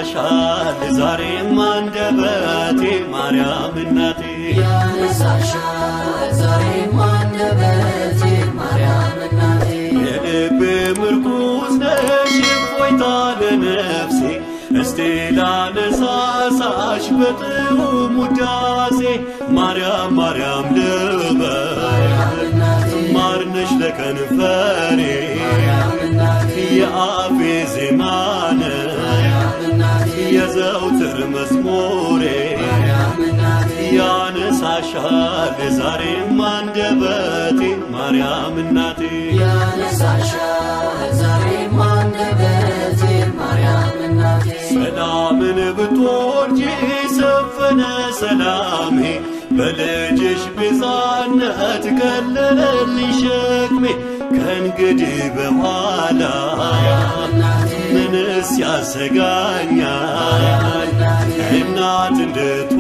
ያነሳሻል ዛሬም አንደበቴ ማርያም እናቴ ያነሳሻል ዛሬም አንደበቴ ማርያም እናቴ የልቤ ምርኩዝ ነሽ እፎይታ ለነፍሴ እስቲ ላነሳሳሽ በጥዑም ውዳሴ ማርያም ማርያም ልበል ማርነሽ ለከንፈሬ የአፌ ዜማ ነሽ የዘውትር መዝሙሬ ያነሳሻል ዛሬም አንደበቴ ማርያም እናቴ ያነሳሻል ዛሬም አንደበቴ ማርያም እናቴ ሰላምን ብትወልጂ ሰፈነ ሰላሜ በልጅሽ ቤዛነት ቀለለልኝ ሸክሜ ከእንግዲህ በኋላ ምንስ ያሰጋኛል እናት እንድት